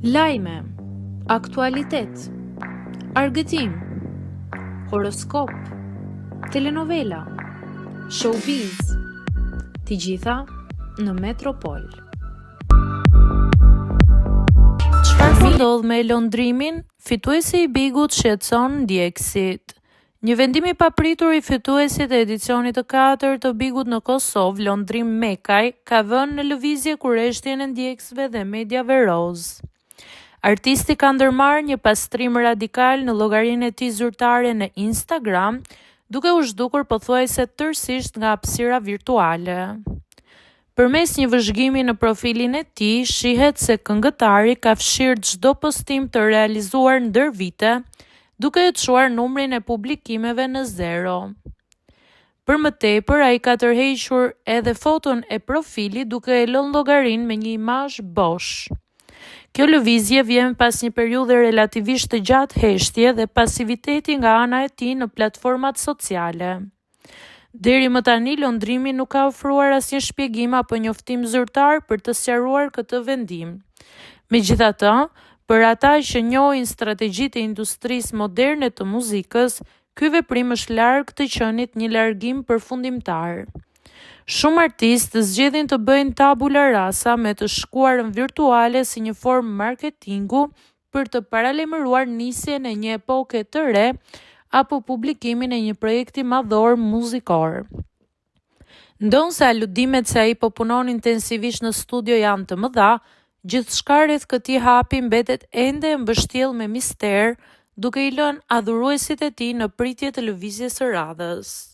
Lajme, aktualitet, argëtim, horoskop, telenovela, showbiz, të gjitha në Metropol. Çfarë po ndodh me lëndrimin? Fituesi i Bigut shqetëson ndjekësit. Një vendim i papritur i fituesit e edicionit të 4 të Bigut në Kosovë, Londrim Mekaj, ka vënë në lëvizje kurreshtjen e ndjekësve dhe mediave roz. Artisti ka ndërmarrë një pastrim radikal në llogarinë e tij zyrtare në Instagram, duke u zhdukur pothuajse tërësisht nga hapësira virtuale. Përmes një vëzhgimi në profilin e tij, shihet se këngëtari ka fshirë çdo postim të realizuar ndër vite, duke e çuar numrin e publikimeve në zero. Për më tepër, ai ka tërhequr edhe foton e profilit duke e lënë llogarinë me një imazh bosh. Kjo lëvizje vjen pas një periudhe relativisht të gjatë heshtje dhe pasiviteti nga ana e tij në platformat sociale. Deri më tani, lëndrimi nuk ka ofruar asnjë shpjegim apo njoftim zyrtar për të sqaruar këtë vendim. Megjithatë, për ata që njohin strategjitë e industrisë moderne të muzikës, ky veprim është larg të qenit një largim përfundimtar. Shumë artistë zgjedhin të bëjnë tabula rasa me të shkuarën virtuale si një formë marketingu për të paralajmëruar nisjen e një epoke të re apo publikimin e një projekti madhor muzikor. Ndonse aludimet se ai po punon intensivisht në studio janë të mëdha, gjithçka rreth këtij hapi mbetet ende e mbështjellë me mister, duke i lënë adhuruesit e tij në pritje të lëvizjes së radhës.